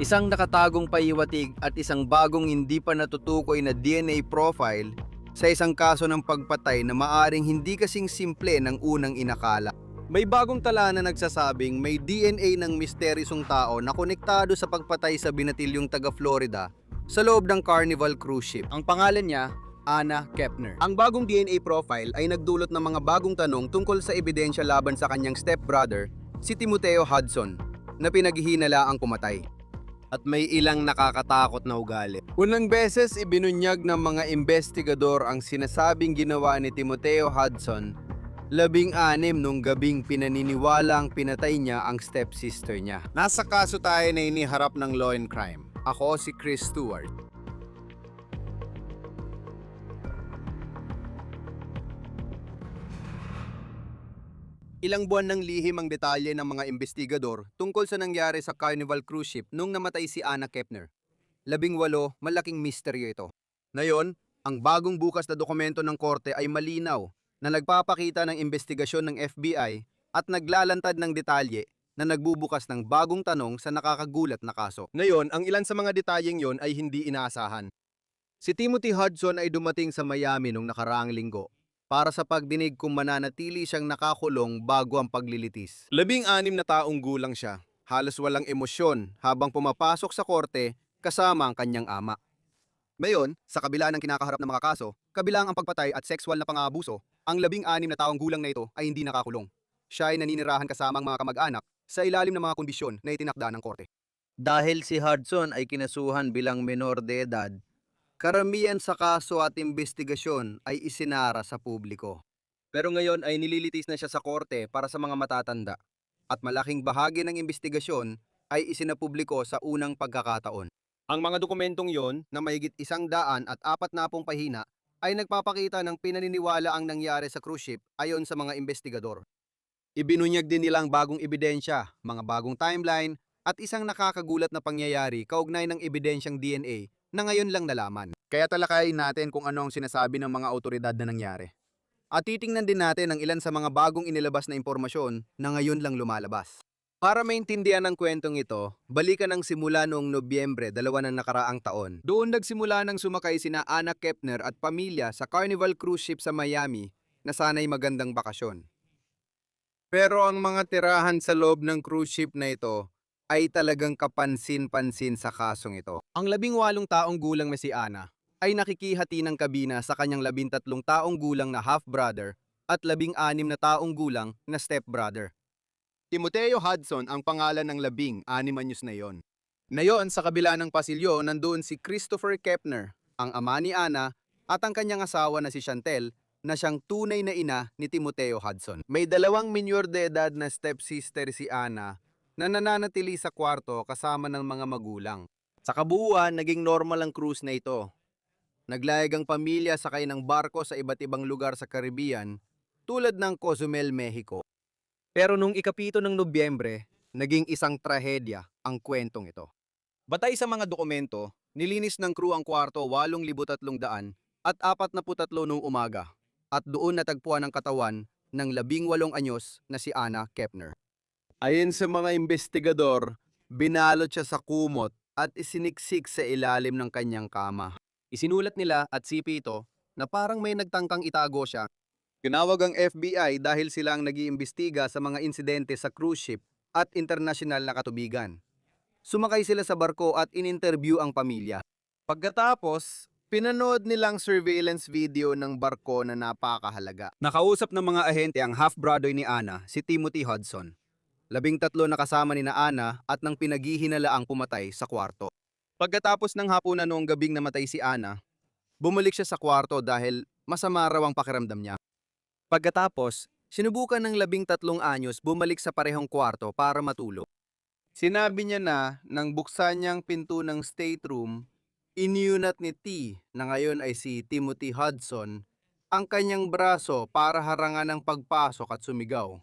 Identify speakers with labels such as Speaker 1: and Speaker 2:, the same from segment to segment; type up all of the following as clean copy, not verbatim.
Speaker 1: Isang nakatagong pahiwatig at isang bagong hindi pa natutukoy na DNA profile sa isang kaso ng pagpatay na maaring hindi kasing simple ng unang inakala. May bagong tala na nagsasabing may DNA ng misteryosong tao na konektado sa pagpatay sa binatilyong taga-Florida sa loob ng Carnival cruise ship. Ang pangalan niya, Anna Kepner.
Speaker 2: Ang bagong DNA profile ay nagdulot ng mga bagong tanong tungkol sa ebidensya laban sa kanyang stepbrother, si Timoteo Hudson, na pinaghihinalaang pumatay.
Speaker 1: At may ilang nakakatakot na ugali. Unang beses ibinunyag ng mga investigador ang sinasabing ginawa ni Timoteo Hudson, 16 nung gabing pinaniniwalang pinatay niya ang stepsister niya.
Speaker 3: Nasa kaso tayo na iniharap ng law and crime.
Speaker 1: Ako si Chris Stewart. Ilang buwan nang lihim ang detalye ng mga investigador tungkol sa nangyari sa Carnival cruise ship nung namatay si Anna Kepner. 18, malaking misteryo ito. Ngayon, ang bagong bukas na dokumento ng korte ay malinaw na nagpapakita ng investigasyon ng FBI at naglalantad ng detalye na nagbubukas ng bagong tanong sa nakakagulat na kaso.
Speaker 2: Ngayon, ang ilan sa mga detalyeng yon ay hindi inaasahan.
Speaker 1: Si Timothy Hudson ay dumating sa Miami nung nakaraang linggo para sa pagdinig kung mananatili siyang nakakulong bago ang paglilitis.
Speaker 3: 16 na taong gulang siya, halos walang emosyon habang pumapasok sa korte kasama ang kanyang ama.
Speaker 1: Ngayon, sa kabila ng kinakaharap ng mga kaso, kabilang ang pagpatay at sexual na pang-aabuso, ang 16 na taong gulang na ito ay hindi nakakulong. Siya ay naninirahan kasama ang mga kamag-anak sa ilalim ng mga kondisyon na itinakda ng korte. Dahil si Hudson ay kinasuhan bilang menor de edad, karamihan sa kaso at investigasyon ay isinara sa publiko. Pero ngayon ay nililitis na siya sa korte para sa mga matatanda at malaking bahagi ng investigasyon ay isinapubliko sa unang pagkakataon. Ang mga dokumentong yon na mahigit 140 pahina ay nagpapakita ng pinaniniwala ang nangyari sa cruise ship ayon sa mga investigador. Ibinunyag din nila ang bagong ebidensya, mga bagong timeline at isang nakakagulat na pangyayari kaugnay ng ebidensyang DNA na ngayon lang nalaman.
Speaker 3: Kaya talakayin natin kung ano ang sinasabi ng mga autoridad na nangyari.
Speaker 1: At titingnan din natin ang ilan sa mga bagong inilabas na impormasyon na ngayon lang lumalabas. Para maintindihan ang kwentong ito, balikan ang simula noong Nobyembre 2 ng nakaraang taon. Doon nagsimula nang sumakay sina Anna Kepner at pamilya sa Carnival cruise ship sa Miami na sana'y magandang bakasyon. Pero ang mga tirahan sa loob ng cruise ship na ito ay talagang kapansin-pansin sa kasong ito. Ang 18 taong gulang na si Anna ay nakikihati ng kabina sa kanyang 13 taong gulang na half-brother at 16 na taong gulang na step-brother.
Speaker 3: Timoteo Hudson ang pangalan ng 16 anyos na yon.
Speaker 1: Ngayon, sa kabila ng pasilyo, nandoon si Christopher Kepner, ang ama ni Anna, at ang kanyang asawa na si Chantel, na siyang tunay na ina ni Timoteo Hudson. May 2 minyor de edad na stepsister si Anna na nananatili sa kwarto kasama ng mga magulang. Sa kabuuan, naging normal ang cruise na ito. Naglayag ang pamilya sakay ng barko sa iba't ibang lugar sa Caribbean, tulad ng Cozumel, Mexico. Pero nung ikapito ng Nobyembre, naging isang trahedya ang kwentong ito. Batay sa mga dokumento, nilinis ng crew ang kwarto 8,300 at 43 noong umaga, at doon natagpuan ang katawan ng 18 anyos na si Anna Kepner. Ayon sa mga investigador, binalot siya sa kumot at isiniksik sa ilalim ng kanyang kama. Isinulat nila at sipi ito na parang may nagtangkang itago siya. Tinawag ang FBI dahil sila ang nag-iimbestiga sa mga insidente sa cruise ship at internasyonal na katubigan. Sumakay sila sa barko at in-interview ang pamilya. Pagkatapos, pinanood nilang surveillance video ng barko na napakahalaga. Nakausap ng mga ahente ang half-brother ni Anna, si Timothy Hudson. 13 na kasama ni Anna at nang pinaghihinalaang pumatay sa kwarto. Pagkatapos ng hapunan noong gabing namatay si Anna, bumalik siya sa kwarto dahil masama raw ang pakiramdam niya. Pagkatapos, sinubukan ng 13 anyos bumalik sa parehong kwarto para matulog. Sinabi niya na nang buksan niyang pinto ng stateroom, iniunat ni T, na ngayon ay si Timothy Hudson, ang kanyang braso para harangan ang pagpasok at sumigaw.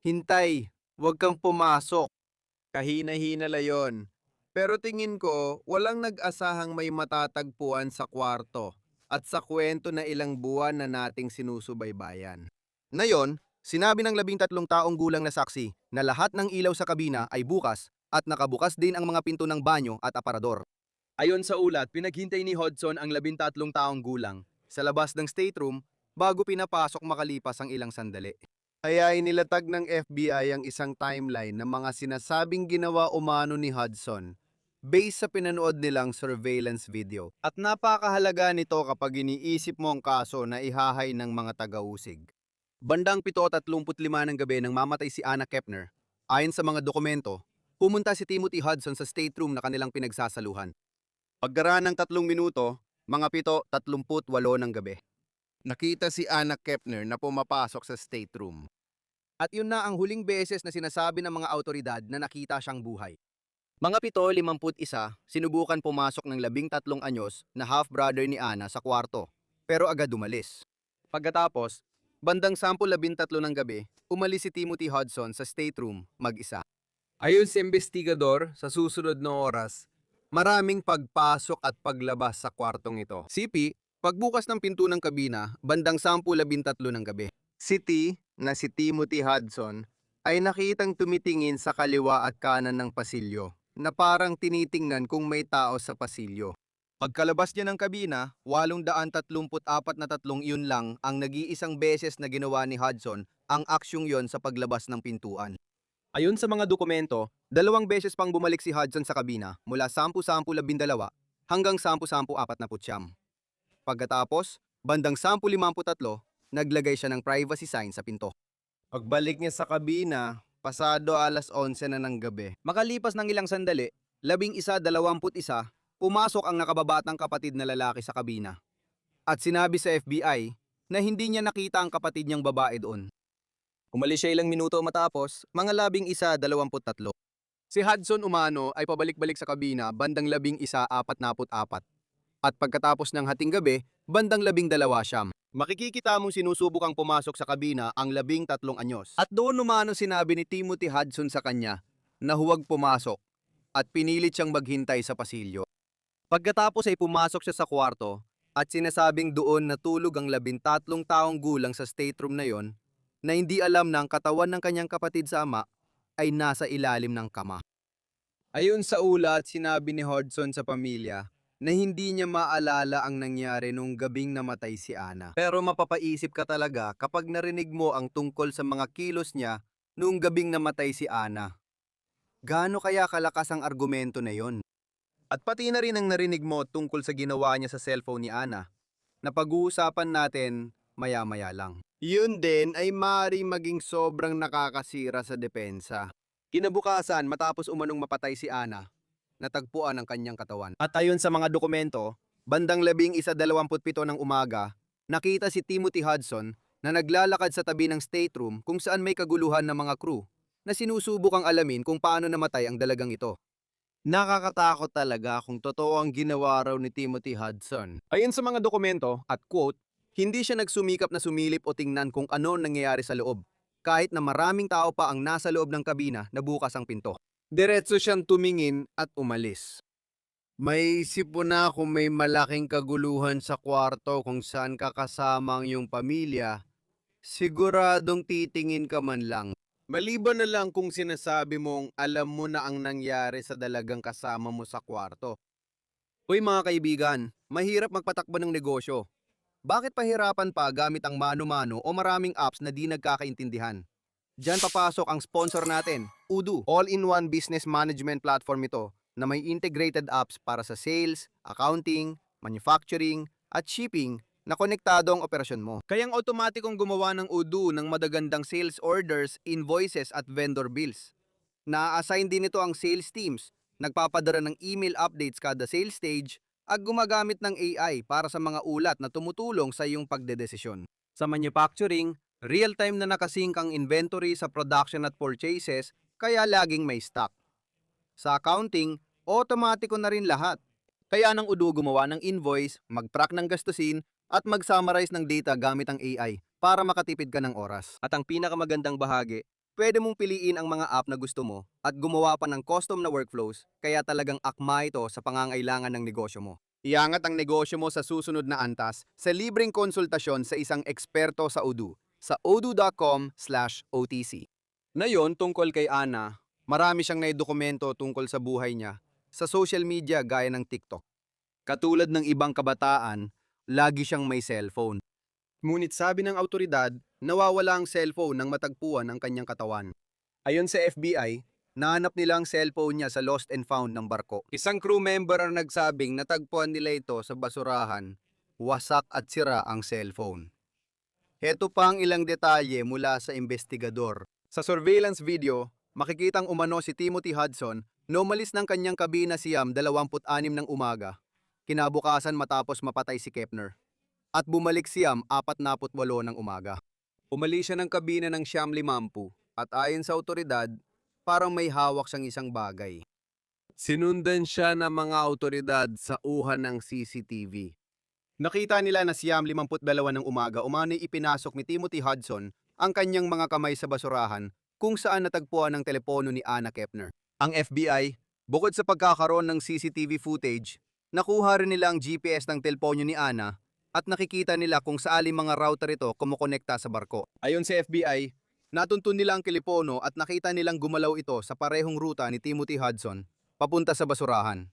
Speaker 1: "Hintay, huwag kang pumasok." Kahina-hinala yon. Pero tingin ko, walang nag-asahang may matatagpuan sa kwarto at sa kwento na ilang buwan na nating sinusubaybayan. Ngayon, sinabi ng 13 taong gulang na saksi na lahat ng ilaw sa kabina ay bukas at nakabukas din ang mga pinto ng banyo at aparador. Ayon sa ulat, pinaghintay ni Hodgson ang 13 taong gulang sa labas ng stateroom bago pinapasok makalipas ang ilang sandali.
Speaker 3: Kaya inilatag ng FBI ang isang timeline ng mga sinasabing ginawa umano ni Hudson based sa pinanood nilang surveillance video. At napakahalaga nito kapag iniisip mo ang kaso na ihahay ng mga taga-usig.
Speaker 1: Bandang 7:35 ng gabi nang mamatay si Anna Kepner, ayon sa mga dokumento, pumunta si Timothy Hudson sa stateroom na kanilang pinagsasaluhan.
Speaker 3: Pagkaraan ng 3 minuto, mga 7:38 ng gabi. Nakita si Anna Kepner na pumapasok sa stateroom.
Speaker 1: At yun na ang huling beses na sinasabi ng mga autoridad na nakita siyang buhay. Mga 7:51, sinubukan pumasok ng 13 anyos na half-brother ni Anna sa kwarto, pero agad umalis. Pagkatapos, bandang 10:13 ng gabi, umalis si Timothy Hudson sa stateroom mag-isa.
Speaker 3: Ayon sa investigador, sa susunod na oras, maraming pagpasok at paglabas sa kwartong ito.
Speaker 1: CP, pagbukas ng pinto ng kabina, bandang 10:13 ng gabi.
Speaker 3: Si T, na si Timothy Hudson, ay nakitang tumitingin sa kaliwa at kanan ng pasilyo, na parang tinitingnan kung may tao sa pasilyo.
Speaker 1: Pagkalabas niya ng kabina, 834 yun lang ang nag-iisang beses na ginawa ni Hudson ang aksyong yon sa paglabas ng pintuan. Ayon sa mga dokumento, 2 beses pang bumalik si Hudson sa kabina mula 10:10:12 hanggang 10:10:49. Pagkatapos, bandang 10:53, naglagay siya ng privacy sign sa pinto.
Speaker 3: Pagbalik niya sa kabina, pasado 11:00 na ng gabi.
Speaker 1: Makalipas ng ilang sandali, 11:21, pumasok ang nakababatang kapatid na lalaki sa kabina. At sinabi sa FBI na hindi niya nakita ang kapatid niyang babae doon. Umalis siya ilang minuto matapos, mga 11:23. Si Hudson umano ay pabalik-balik sa kabina bandang 11:44. At pagkatapos ng hating gabi, bandang 12:00. Makikikita mong sinusubukang pumasok sa kabina ang 13 anyos. At doon umano sinabi ni Timothy Hudson sa kanya na huwag pumasok at pinilit siyang maghintay sa pasilyo. Pagkatapos ay pumasok siya sa kwarto at sinasabing doon natulog ang 13 taong gulang sa stateroom na yon na hindi alam na ang katawan ng kanyang kapatid sa ama ay nasa ilalim ng kama. Ayon sa ulat, sinabi ni Hudson sa pamilya na hindi niya maalala ang nangyari nung gabing namatay si Anna. Pero mapapaisip ka talaga kapag narinig mo ang tungkol sa mga kilos niya nung gabing namatay si Anna. Gaano kaya kalakas ang argumento na yon? At pati na rin ang narinig mo tungkol sa ginawa niya sa cellphone ni Anna, na pag-uusapan natin maya-maya lang.
Speaker 3: Yun din ay maaaring maging sobrang nakakasira sa depensa.
Speaker 1: Kinabukasan, matapos umanong mapatay si Anna, natagpuan ang kanyang katawan. At ayon sa mga dokumento, bandang 11:27 ng umaga, nakita si Timothy Hudson na naglalakad sa tabi ng stateroom kung saan may kaguluhan ng mga crew na sinusubukang alamin kung paano namatay ang dalagang ito.
Speaker 3: Nakakatakot talaga kung totoo ang ginawa raw ni Timothy Hudson.
Speaker 1: Ayon sa mga dokumento at quote, hindi siya nagsumikap na sumilip o tingnan kung ano nangyayari sa loob, kahit na maraming tao pa ang nasa loob ng kabina na bukas ang pinto.
Speaker 3: Diretso siyang tumingin at umalis. May isip mo na kung may malaking kaguluhan sa kwarto kung saan kakasama ang iyong pamilya, siguradong titingin ka man lang. Maliban na lang kung sinasabi mong alam mo na ang nangyari sa dalagang kasama mo sa kwarto.
Speaker 1: Uy mga kaibigan, mahirap magpatakbo ng negosyo. Bakit pahirapan pa gamit ang mano-mano o maraming apps na di nagkakaintindihan? Diyan papasok ang sponsor natin, Odoo. All-in-one business management platform ito na may integrated apps para sa sales, accounting, manufacturing, at shipping na konektado ang operasyon mo. Kayang automatikong gumawa ng Odoo ng madagandang sales orders, invoices at vendor bills. Na-assign din ito ang sales teams, nagpapadala ng email updates kada sales stage at gumagamit ng AI para sa mga ulat na tumutulong sa iyong pagdedesisyon. Sa manufacturing, real-time na nakasync ang inventory sa production at purchases kaya laging may stock. Sa accounting, otomatiko na rin lahat. Kaya nang Odoo gumawa ng invoice, mag-track ng gastusin at mag-summarize ng data gamit ang AI para makatipid ka ng oras. At ang pinakamagandang bahagi, pwede mong piliin ang mga app na gusto mo at gumawa pa ng custom na workflows kaya talagang akma ito sa pangangailangan ng negosyo mo. Iangat ang negosyo mo sa susunod na antas sa libreng konsultasyon sa isang eksperto sa Odoo sa odoo.com/OTC. Na yon tungkol kay Anna Marami siyang naidokumento tungkol sa buhay niya sa social media gaya ng TikTok. Katulad ng ibang kabataan, lagi siyang may cellphone. Ngunit sabi ng autoridad, nawawala ang cellphone nang matagpuan ang kanyang katawan. Ayon sa FBI, nahanap nila ang cellphone niya sa lost and found ng barko. Isang crew member ang nagsabing natagpuan nila ito sa basurahan, wasak at sira ang cellphone. Heto pa ang ilang detalye mula sa investigador. Sa surveillance video, makikitang umano si Timothy Hudson na umalis ng kanyang kabina siyam 26 ng umaga, kinabukasan matapos mapatay si Kepner, at bumalik siyam 48 ng umaga. Umalis siya ng kabina ng siyam 50 at ayon sa otoridad, parang may hawak siyang isang bagay.
Speaker 3: Sinundan siya ng mga autoridad sa uhan ng CCTV.
Speaker 1: Nakita nila na siyam 52 ng umaga umano'y ipinasok ni Timothy Hudson ang kanyang mga kamay sa basurahan kung saan natagpuan ang telepono ni Anna Kepner. Ang FBI, bukod sa pagkakaroon ng CCTV footage, nakuha rin nila ang GPS ng telepono ni Anna at nakikita nila kung saan mga router ito kumukonekta sa barko. Ayon sa FBI, natuntun nila ang telepono at nakita nilang gumalaw ito sa parehong ruta ni Timothy Hudson papunta sa basurahan.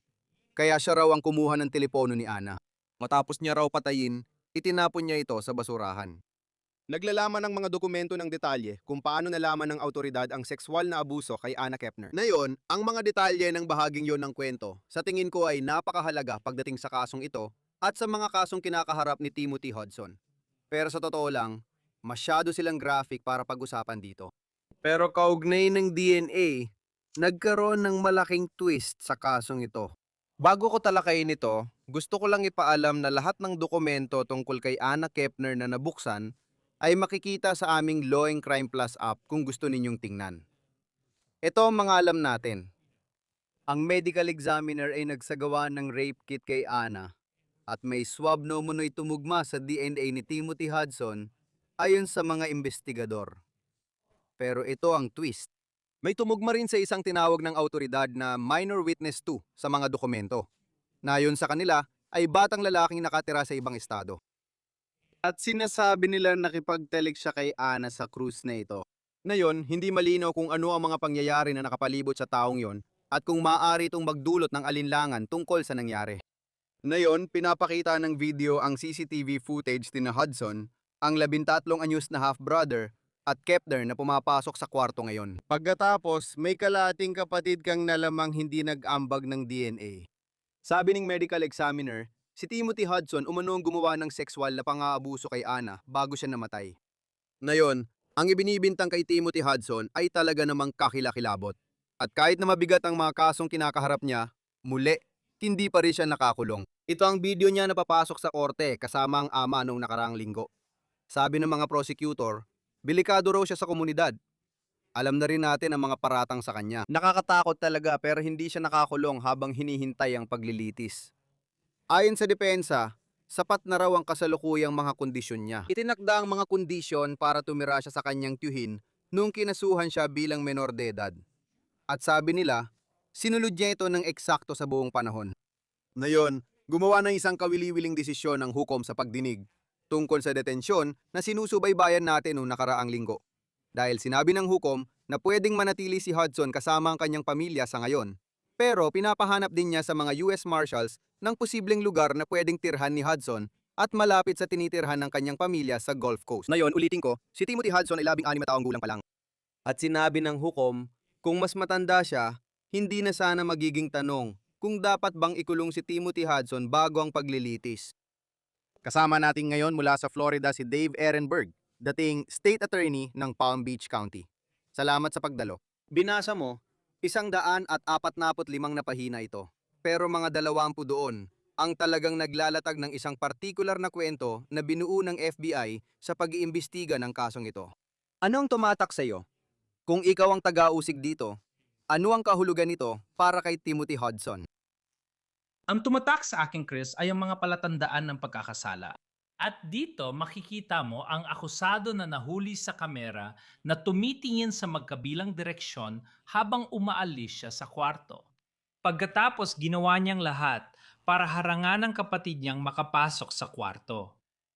Speaker 1: Kaya siya raw ang kumuha ng telepono ni Anna. Matapos niya raw patayin, itinapon niya ito sa basurahan. Naglalaman ng mga dokumento ng detalye kung paano nalaman ng autoridad ang sexual na abuso kay Anna Kepner. Ngayon, ang mga detalye ng bahaging yon ng kwento, sa tingin ko ay napakahalaga pagdating sa kasong ito at sa mga kasong kinakaharap ni Timothy Hudson. Pero sa totoo lang, masyado silang graphic para pag-usapan dito.
Speaker 3: Pero kaugnay ng DNA, nagkaroon ng malaking twist sa kasong ito.
Speaker 1: Bago ko talakayin ito, gusto ko lang ipaalam na lahat ng dokumento tungkol kay Anna Kepner na nabuksan ay makikita sa aming Law and Crime Plus app kung gusto ninyong tingnan. Ito ang mga alam natin. Ang medical examiner ay nagsagawa ng rape kit kay Anna at may swab na umunoy tumugma sa DNA ni Timothy Hudson ayon sa mga investigador. Pero ito ang twist. May tumugma rin sa isang tinawag ng autoridad na minor witness 2 sa mga dokumento, na ayon sa kanila ay batang lalaking nakatira sa ibang estado.
Speaker 3: At sinasabi nila nakipagtalik siya kay Anna sa cruise na ito.
Speaker 1: Ngayon, hindi malinaw kung ano ang mga pangyayari na nakapalibot sa taong yon at kung maaari itong magdulot ng alinlangan tungkol sa nangyari. Ngayon, pinapakita ng video ang CCTV footage ni Hudson, ang 13 anyos na half-brother, at Kepner na pumapasok sa kwarto ngayon.
Speaker 3: Pagkatapos, may kalating kapatid kang nalamang hindi nag-ambag ng DNA.
Speaker 1: Sabi ng medical examiner, si Timothy Hudson umanong gumawa ng sexual na pang-aabuso kay Anna bago siya namatay. Ngayon, ang ibinibintang kay Timothy Hudson ay talaga namang kakilakilabot. At kahit na mabigat ang mga kasong kinakaharap niya, muli, hindi pa rin siya nakakulong. Ito ang video niya na papasok sa korte kasama ang ama noong nakaraang linggo. Sabi ng mga prosecutor, delikado raw siya sa komunidad. Alam na rin natin ang mga paratang sa kanya. Nakakatakot talaga pero hindi siya nakakulong habang hinihintay ang paglilitis. Ayon sa depensa, sapat na raw ang kasalukuyang mga kondisyon niya. Itinakda ang mga kondisyon para tumira siya sa kanyang tiyuhin nung kinasuhan siya bilang menor de edad. At sabi nila, sinulod niya ito ng eksakto sa buong panahon. Ngayon, gumawa ng isang kawili-wiling desisyon ang hukom sa pagdinig tungkol sa detensyon na sinusubaybayan natin noong nakaraang linggo. Dahil sinabi ng hukom na pwedeng manatili si Hudson kasama ang kanyang pamilya sa ngayon. Pero pinapahanap din niya sa mga US Marshals ng posibleng lugar na pwedeng tirhan ni Hudson at malapit sa tinitirhan ng kanyang pamilya sa Gulf Coast. Ngayon, ulitin ko, si Timothy Hudson ay 16 na taong gulang pa lang. At sinabi ng hukom, kung mas matanda siya, hindi na sana magiging tanong kung dapat bang ikulong si Timothy Hudson bago ang paglilitis. Kasama natin ngayon mula sa Florida si Dave Ehrenberg, dating State Attorney ng Palm Beach County. Salamat sa pagdalo. Binasa mo, 145 na pahina ito. Pero mga 20 doon ang talagang naglalatag ng isang partikular na kwento na binuo ng FBI sa pag-iimbestiga ng kasong ito. Ano ang tumatak sa iyo? Kung ikaw ang taga-usig dito, ano ang kahulugan nito para kay Timothy Hudson?
Speaker 4: Ang tumatak sa akin, Chris, ay ang mga palatandaan ng pagkakasala.
Speaker 5: At dito makikita mo ang akusado na nahuli sa kamera na tumitingin sa magkabilang direksyon habang umaalis siya sa kwarto. Pagkatapos ginawa niyang lahat para harangan ang kapatid niyang makapasok sa kwarto.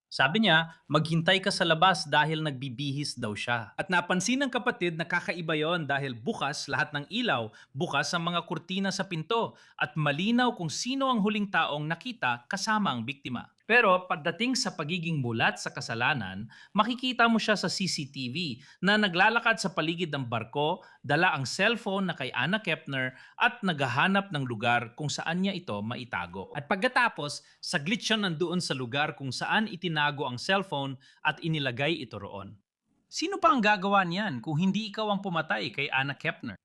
Speaker 5: Sabi niya, maghintay ka sa labas dahil nagbibihis daw siya. At napansin ng kapatid na kakaiba yon dahil bukas lahat ng ilaw, bukas ang mga kurtina sa pinto, at malinaw kung sino ang huling taong nakita kasama ang biktima. Pero pagdating sa pagiging mulat sa kasalanan, makikita mo siya sa CCTV na naglalakad sa paligid ng barko, dala ang cellphone na kay Anna Kepner at naghahanap ng lugar kung saan niya ito maitago. At pagkatapos, saglit siya nandoon sa lugar kung saan itinago ang cellphone at inilagay ito roon. Sino pa ang gagawa niyan kung hindi ikaw ang pumatay kay Anna Kepner?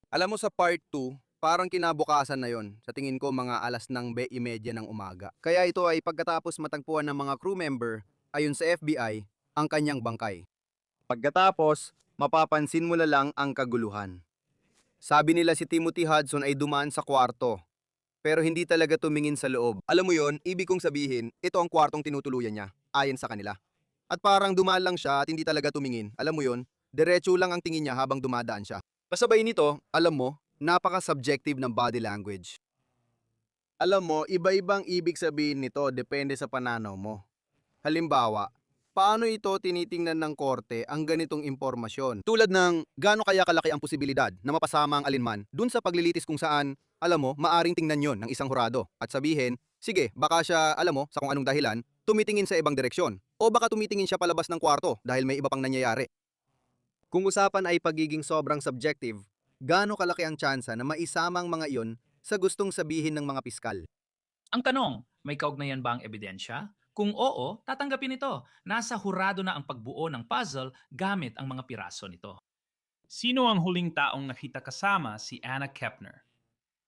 Speaker 1: Alam mo sa part 2, parang kinabukasan na yon. Sa tingin ko mga alas ng 2:30 ng umaga. Kaya ito ay pagkatapos matagpuan ng mga crew member, ayon sa FBI, ang kanyang bangkay. Pagkatapos, mapapansin mo na lang ang kaguluhan. Sabi nila si Timothy Hudson ay dumaan sa kwarto, pero hindi talaga tumingin sa loob. Alam mo yon, ibig kong sabihin, ito ang kwartong tinutuluyan niya, ayon sa kanila. At parang dumaan lang siya at hindi talaga tumingin. Alam mo yon, diretso lang ang tingin niya habang dumadaan siya. Kasabay nito, alam mo, napaka-subjective ng body language. Alam mo, iba-ibang ibig sabihin nito depende sa pananaw mo. Halimbawa, paano ito tinitingnan ng korte ang ganitong impormasyon? Tulad ng gaano kaya kalaki ang posibilidad na mapasama ang alinman dun sa paglilitis kung saan, alam mo, maaring tingnan yon ng isang hurado at sabihin, sige, baka siya, alam mo, sa kung anong dahilan, tumitingin sa ibang direksyon. O baka tumitingin siya palabas ng kwarto dahil may iba pang nangyayari. Kung usapan ay pagiging sobrang subjective, gaano kalaki ang tsansa na maisama ang mga iyon sa gustong sabihin ng mga piskal?
Speaker 5: Ang tanong, may kaugnayan ba ang ebidensya? Kung oo, tatanggapin ito. Nasa hurado na ang pagbuo ng puzzle gamit ang mga piraso nito. Sino ang huling taong nakita kasama si Anna Kepner?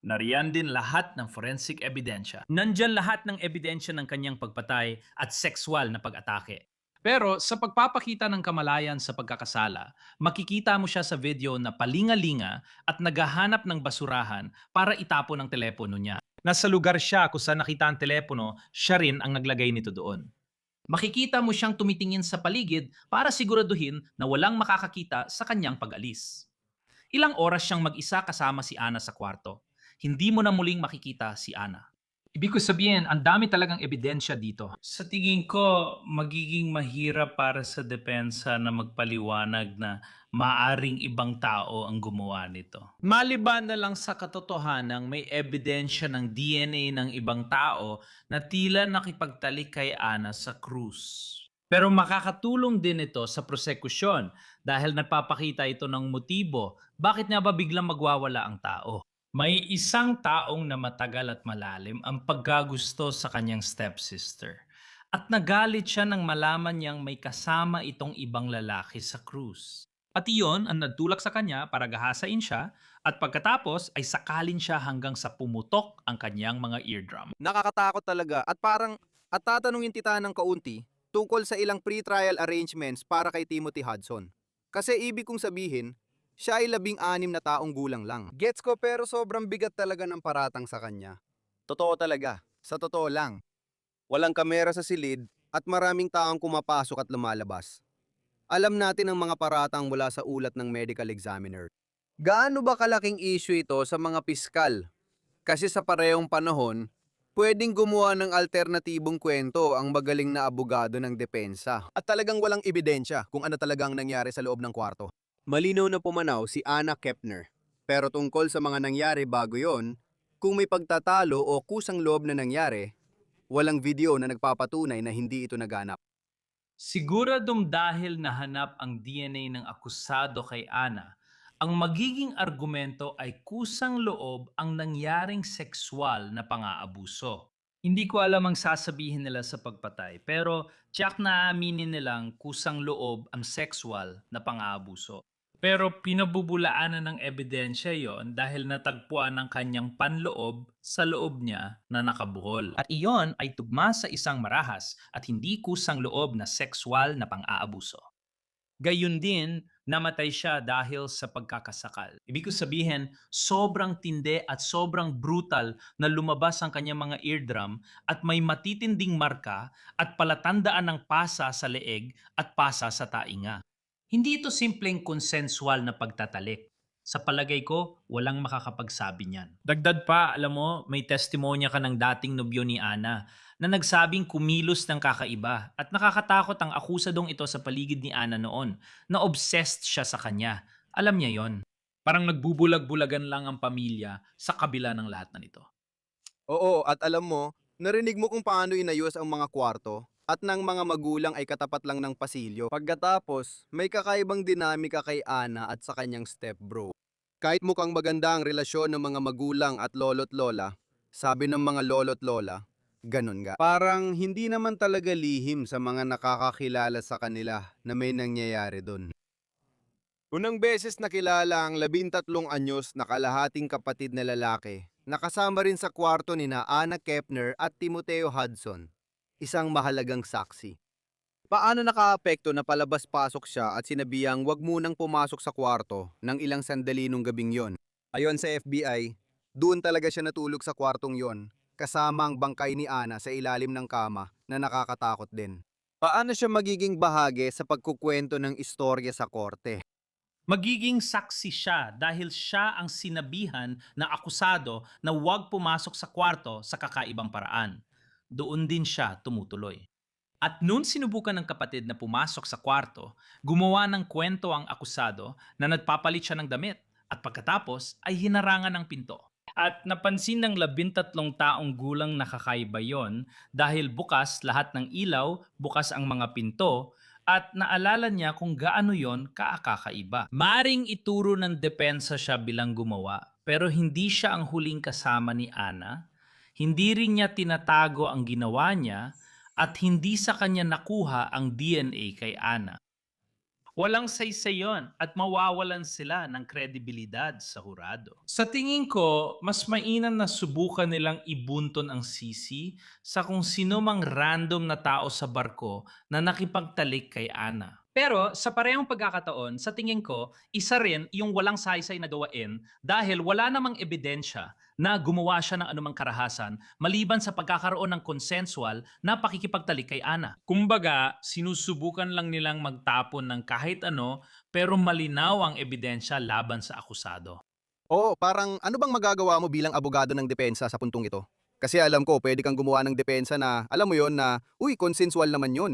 Speaker 5: Nariyan din lahat ng forensic ebidensya. Nandyan lahat ng ebidensya ng kanyang pagpatay at sexual na pag-atake. Pero sa pagpapakita ng kamalayan sa pagkakasala, makikita mo siya sa video na palingalinga at naghahanap ng basurahan para itapon ang telepono niya. Nasa lugar siya kung saan nakita ang telepono, siya rin ang naglagay nito doon. Makikita mo siyang tumitingin sa paligid para siguraduhin na walang makakakita sa kanyang pag-alis. Ilang oras siyang mag-isa kasama si Anna sa kwarto. Hindi mo na muling makikita si Anna. Ibig ko sabihin, ang dami talagang ebidensya dito. Sa tingin ko, magiging mahirap para sa depensa na magpaliwanag na maaring ibang tao ang gumawa nito. Maliban na lang sa katotohanang may ebidensya ng DNA ng ibang tao na tila nakipagtalik kay Anna sa krus. Pero makakatulong din ito sa prosekusyon dahil nagpapakita ito ng motibo. Bakit nga ba biglang magwawala ang tao? May isang taong na matagal at malalim ang pagkagusto sa kanyang stepsister. At nagalit siya nang malaman niyang may kasama itong ibang lalaki sa cruise. At iyon ang nagtulak sa kanya para gahasain siya at pagkatapos ay sakalin siya hanggang sa pumutok ang kanyang mga eardrum.
Speaker 1: Nakakatakot talaga at tatanungin kita ng kaunti tungkol sa ilang pre-trial arrangements para kay Timothy Hudson. Kasi ibig kong sabihin, siya ay 16 na taong gulang lang. Gets ko pero sobrang bigat talaga ng paratang sa kanya. Totoo talaga, sa totoo lang. Walang kamera sa silid at maraming taong kumapasok at lumalabas. Alam natin ang mga paratang mula sa ulat ng medical examiner. Gaano ba kalaking issue ito sa mga piskal? Kasi sa parehong panahon, pwedeng gumawa ng alternatibong kwento ang magaling na abogado ng depensa. At talagang walang ebidensya kung ano talagang nangyari sa loob ng kwarto. Malinaw na pumanaw si Anna Kepner. Pero tungkol sa mga nangyari bago yon, kung may pagtatalo o kusang loob na nangyari, walang video na nagpapatunay na hindi ito naganap.
Speaker 5: Siguradong dahil nahanap ang DNA ng akusado kay Anna, ang magiging argumento ay kusang loob ang nangyaring sexual na pang-aabuso. Hindi ko alam ang sasabihin nila sa pagpatay, pero tiyak na aaminin nilang kusang loob ang sexual na pang-aabuso. Pero pinabubulaanan ng ebidensya yon dahil natagpuan ang kanyang panloob sa loob niya na nakabuhol. At iyon ay tugma sa isang marahas at hindi kusang loob na sexual na pang-aabuso. Gayun din, namatay siya dahil sa pagkakasakal. Ibig ko sabihin, sobrang tindi at sobrang brutal na lumabas ang kanyang mga eardrum at may matitinding marka at palatandaan ng pasa sa leeg at pasa sa tainga. Hindi ito simpleng konsensual na pagtatalik. Sa palagay ko, walang makakapagsabi niyan. Dagdag pa, alam mo, may testimonya ka ng dating nobyo ni Ana na nagsabing kumilos ng kakaiba at nakakatakot ang akusadong ito sa paligid ni Ana noon na obsessed siya sa kanya. Alam niya yon. Parang nagbubulag-bulagan lang ang pamilya sa kabila ng lahat na nito.
Speaker 1: Oo, at alam mo, narinig mo kung paano inayos ang mga kwarto at ng mga magulang ay katapat lang ng pasilyo. Pagkatapos, may kakaibang dinamika kay Ana at sa kanyang stepbro. Kahit mukhang maganda ang relasyon ng mga magulang at lolo't lola, sabi ng mga lolo't lola, ganun nga. Parang hindi naman talaga lihim sa mga nakakakilala sa kanila na may nangyayari doon. Unang beses nakilala ang 13 anyos na kalahating kapatid na lalaki, nakasama rin sa kwarto ni na Anna Kepner at Timoteo Hudson, isang mahalagang saksi. Paano nakaapekto na palabas-pasok siya at sinabihang wag munang pumasok sa kwarto ng ilang sandali nung gabing yon? Ayon sa FBI, doon talaga siya natulog sa kwartong yon, kasama ang bangkay ni Ana sa ilalim ng kama na nakakatakot din. Paano siya magiging bahagi sa pagkukwento ng istorya sa korte?
Speaker 5: Magiging saksi siya dahil siya ang sinabihan na akusado na huwag pumasok sa kwarto sa kakaibang paraan. Doon din siya tumutuloy. At noon sinubukan ng kapatid na pumasok sa kwarto, gumawa ng kwento ang akusado na nagpapalit siya ng damit at pagkatapos ay hinarangan ng pinto. At napansin ng 13 taong gulang na kakaiba yon dahil bukas lahat ng ilaw, bukas ang mga pinto, at naalala niya kung gaano yon kaakakaiba. Maring ituro ng depensa siya bilang gumawa, pero hindi siya ang huling kasama ni Ana, hindi rin niya tinatago ang ginawa niya, at hindi sa kanya nakuha ang DNA kay Ana. Walang saysay yon at mawawalan sila ng kredibilidad sa hurado. Sa tingin ko, mas mainam na subukan nilang ibunton ang sisi sa kung sino mang random na tao sa barko na nakipagtalik kay Ana. Pero sa parehong pagkakataon, sa tingin ko, isa rin yung walang saysay na gawain dahil wala namang ebidensya na gumawa siya ng anumang karahasan maliban sa pagkakaroon ng consensual na pakikipagtalik kay Ana. Kumbaga, sinusubukan lang nilang magtapon ng kahit ano pero malinaw ang ebidensya laban sa akusado.
Speaker 1: Oo, parang ano bang magagawa mo bilang abogado ng depensa sa puntong ito? Kasi alam ko, pwede kang gumawa ng depensa na, alam mo yon na, uy, consensual naman yon.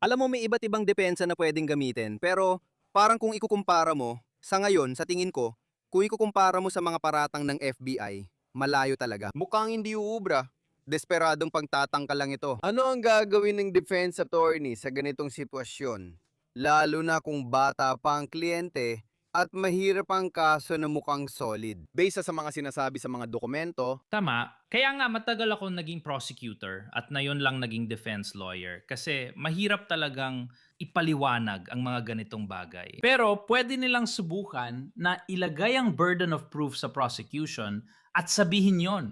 Speaker 1: Alam mo, may iba't ibang depensa na pwedeng gamitin, pero parang kung ikukumpara mo, sa ngayon, sa tingin ko, kung ikukumpara mo sa mga paratang ng FBI, malayo talaga. Mukhang hindi uubra. Desperadong pagtatangka lang ito. Ano ang gagawin ng defense attorney sa ganitong sitwasyon? Lalo na kung bata pa ang kliyente at mahirap ang kaso na mukhang solid. Based sa mga sinasabi sa mga dokumento,
Speaker 5: Tama. Kaya nga matagal ako naging prosecutor at na yun lang naging defense lawyer kasi mahirap talagang ipaliwanag ang mga ganitong bagay. Pero pwede nilang subukan na ilagay ang burden of proof sa prosecution at sabihin yon.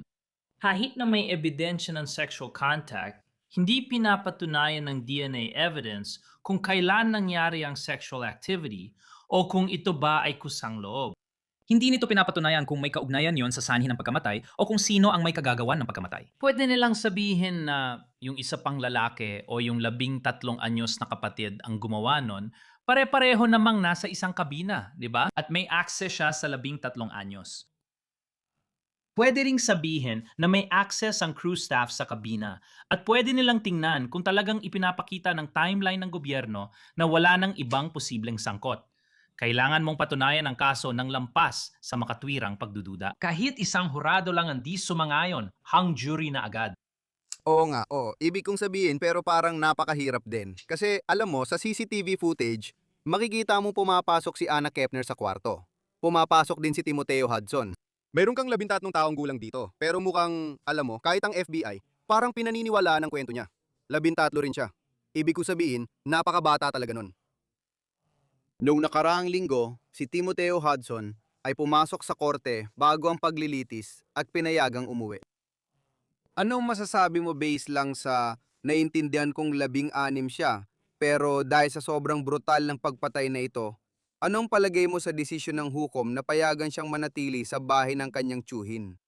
Speaker 5: Kahit na may ebidensya ng sexual contact, hindi pinapatunayan ng DNA evidence kung kailan nangyari ang sexual activity o kung ito ba ay kusang loob. Hindi nito pinapatunayan kung may kaugnayan yon sa sanhi ng pagkamatay o kung sino ang may kagagawan ng pagkamatay. Pwede nilang sabihin na yung isa pang lalaki o yung 13 anyos na kapatid ang gumawa nun, pare-pareho namang nasa isang kabina, di ba? At may access siya sa 13 anyos. Pwede ring sabihin na may access ang crew staff sa kabina at pwede nilang tingnan kung talagang ipinapakita ng timeline ng gobyerno na wala nang ibang posibleng sangkot. Kailangan mong patunayan ang kaso ng lampas sa makatwirang pagdududa. Kahit isang hurado lang ang di sumangayon, hung jury na agad.
Speaker 1: oo nga, oo. Ibig kong sabihin pero parang napakahirap din. Kasi alam mo, sa CCTV footage, makikita mong pumapasok si Anna Kepner sa kwarto. Pumapasok din si Timoteo Hudson. Meron kang 13 taong gulang dito, pero mukhang, alam mo, kahit ang FBI, parang pinaniniwalaan ng kwento niya. 13 rin siya. Ibig kong sabihin, napakabata talaga nun. Noong nakaraang linggo, si Timoteo Hudson ay pumasok sa korte bago ang paglilitis at pinayagang umuwi. Anong masasabi mo based lang sa naintindihan kong 16 siya, pero dahil sa sobrang brutal ng pagpatay na ito, anong palagay mo sa desisyon ng hukom na payagan siyang manatili sa bahay ng kanyang tiyuhin?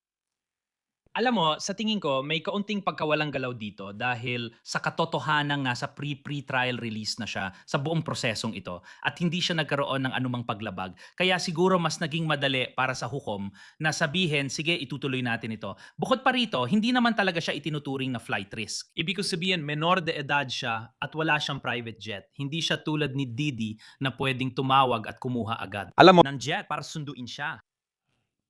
Speaker 5: Alam mo, sa tingin ko, may kaunting pagkawalang galaw dito dahil sa katotohanan nga sa pre-trial release na siya sa buong prosesong ito at hindi siya nagkaroon ng anumang paglabag. Kaya siguro mas naging madali para sa hukom na sabihin, sige, itutuloy natin ito. Bukod pa rito, hindi naman talaga siya itinuturing na flight risk. Ibig ko sabihin, menor de edad siya at wala siyang private jet. Hindi siya tulad ni Didi na pwedeng tumawag at kumuha agad
Speaker 2: Alam mo,
Speaker 5: ng jet para sunduin siya.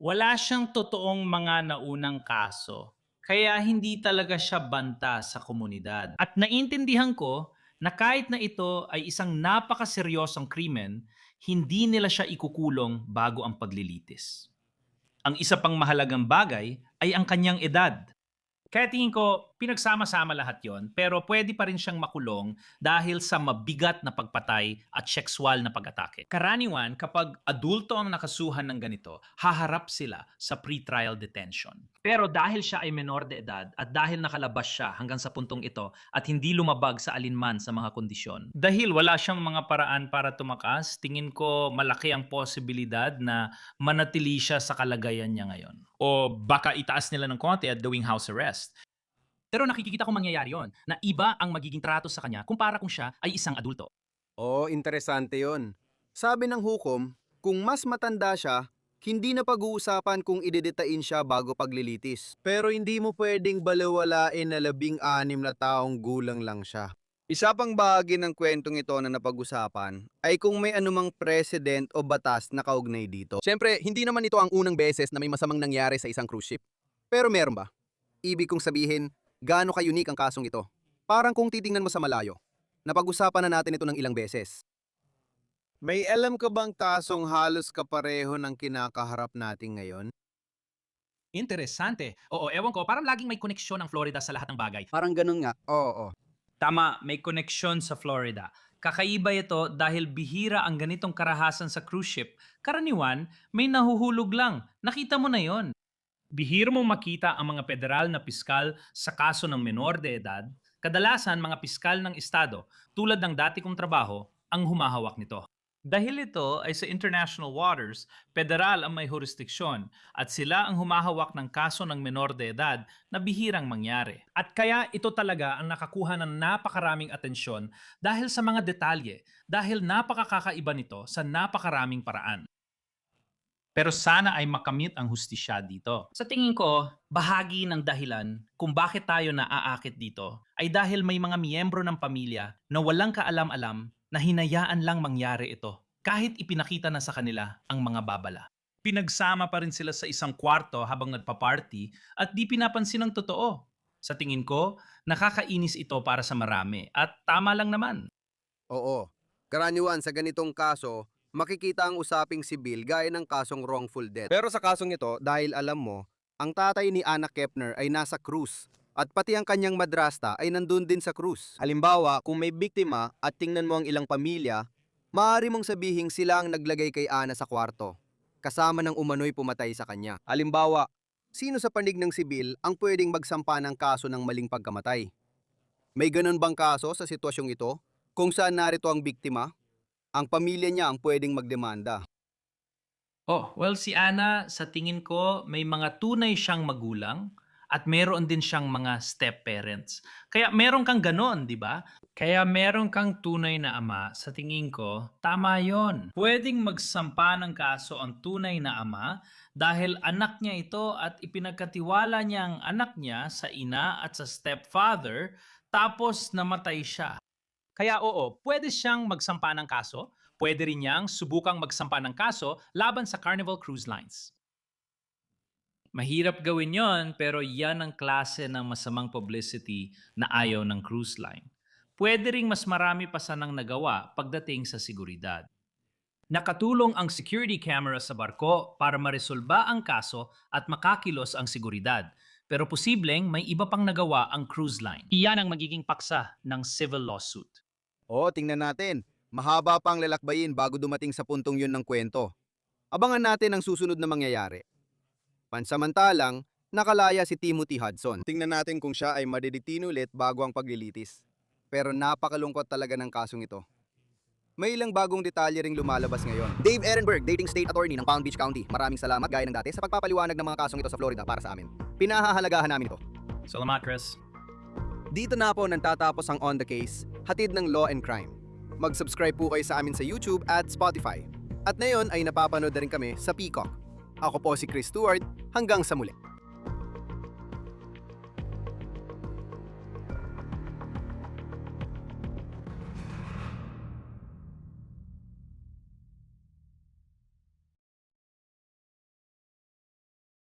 Speaker 5: Wala siyang totoong mga naunang kaso, kaya hindi talaga siya banta sa komunidad. At naintindihan ko na kahit na ito ay isang napakaseryosong krimen, hindi nila siya ikukulong bago ang paglilitis. Ang isa pang mahalagang bagay ay ang kanyang edad. Kaya tingin ko, pinagsama-sama lahat yon, pero pwede pa rin siyang makulong dahil sa mabigat na pagpatay at sexual na pag-atake. Karaniwan, kapag adulto ang nakasuhan ng ganito, haharap sila sa pre-trial detention. Pero dahil siya ay menor de edad at dahil nakalabas siya hanggang sa puntong ito at hindi lumabag sa alinman sa mga kondisyon, dahil wala siyang mga paraan para tumakas, tingin ko malaki ang posibilidad na manatili siya sa kalagayan niya ngayon. O baka itaas nila ng konti at gawing house arrest. Pero nakikita ko mangyayari yon na iba ang magiging trato sa kanya kumpara kung siya ay isang adulto.
Speaker 1: Interesante yon. Sabi ng hukom, kung mas matanda siya, hindi na pag-uusapan kung idedetain siya bago paglilitis. Pero hindi mo pwedeng balewalain na 16 na taong gulang lang siya. Isa pang bahagi ng kwentong ito na napag-usapan ay kung may anumang precedent o batas na kaugnay dito. Siyempre, hindi naman ito ang unang beses na may masamang nangyari sa isang cruise ship. Pero meron ba? Ibig kong sabihin, gaano ka-unique ang kasong ito? Parang kung titingnan mo sa malayo, napag-usapan na natin ito ng ilang beses. May alam ka bang kasong halos kapareho ng kinakaharap natin ngayon?
Speaker 5: Interesante. Oo, ewan ko, parang laging may koneksyon ng Florida sa lahat ng bagay.
Speaker 2: parang ganun nga.
Speaker 1: Oo.
Speaker 5: Tama, may koneksyon sa Florida. Kakaiba ito dahil bihira ang ganitong karahasan sa cruise ship. Karaniwan, may nahuhulog lang. Nakita mo na yon. Bihira mong makita ang mga federal na piskal sa kaso ng menor de edad. Kadalasan, mga piskal ng estado, tulad ng dati kong trabaho, ang humahawak nito. Dahil ito ay sa international waters, federal ang may jurisdiksyon at sila ang humahawak ng kaso ng menor de edad na bihirang mangyari. At kaya ito talaga ang nakakuha ng napakaraming atensyon dahil sa mga detalye, dahil napakakaiba nito sa napakaraming paraan. Pero sana ay makamit ang hustisya dito. Sa tingin ko, bahagi ng dahilan kung bakit tayo naaakit dito ay dahil may mga miyembro ng pamilya na walang kaalam-alam na hinayaan lang mangyari ito kahit ipinakita na sa kanila ang mga babala. Pinagsama pa rin sila sa isang kwarto habang nagpa-party at di pinapansin ng totoo. Sa tingin ko, nakakainis ito para sa marami at tama lang naman.
Speaker 1: Oo. Karaniwan sa ganitong kaso, makikita ang usaping sibil gaya ng kasong wrongful death. Pero sa kasong ito, dahil alam mo, ang tatay ni Anna Kepner ay nasa cruise at pati ang kanyang madrasta ay nandun din sa cruise. Halimbawa, kung may biktima at tingnan mo ang ilang pamilya, maaari mong sabihing sila ang naglagay kay Anna sa kwarto, kasama ng umano'y pumatay sa kanya. Halimbawa, sino sa panig ng sibil ang pwedeng magsampa ng kaso ng maling pagkamatay? May ganun bang kaso sa sitwasyong ito kung saan narito ang biktima? Ang pamilya niya ang pwedeng magdemanda.
Speaker 5: Oh, well si Anna, sa tingin ko may mga tunay siyang magulang at meron din siyang mga step-parents. Kaya meron kang ganon, di ba? Kaya meron kang tunay na ama, sa tingin ko, tama yon. Pwedeng magsampa ng kaso ang tunay na ama dahil anak niya ito at ipinagkatiwala niya ang anak niya sa ina at sa stepfather tapos namatay siya. Kaya oo, pwede siyang magsampa ng kaso, pwede rin niyang subukang magsampa ng kaso laban sa Carnival Cruise Lines. Mahirap gawin yon pero yan ang klase ng masamang publicity na ayaw ng cruise line. Pwede ring mas marami pa sanang nagawa pagdating sa seguridad. Nakatulong ang security camera sa barko para maresolba ang kaso at makakilos ang seguridad. Pero posibleng may iba pang nagawa ang cruise line. Iyan ang magiging paksa ng civil lawsuit.
Speaker 1: Tingnan natin. Mahaba pang lalakbayin bago dumating sa puntong yun ng kwento. Abangan natin ang susunod na mangyayari. Pansamantalang, nakalaya si Timothy Hudson. Tingnan natin kung siya ay madidetain ulit bago ang paglilitis. Pero napakalungkot talaga ng kasong ito. May ilang bagong detalye ring lumalabas ngayon. Dave Ehrenberg, dating state attorney ng Palm Beach County. Maraming salamat gaya ng dati sa pagpapaliwanag ng mga kasong ito sa Florida para sa amin. Pinahahalagahan namin ito.
Speaker 5: Salamat, Chris.
Speaker 1: Dito na po nagtatapos ang On The Case, hatid ng Law and Crime. Mag-subscribe po kayo sa amin sa YouTube at Spotify. At ngayon ay napapanood na rin kami sa Peacock. Ako po si Chris Stewart, hanggang sa muli.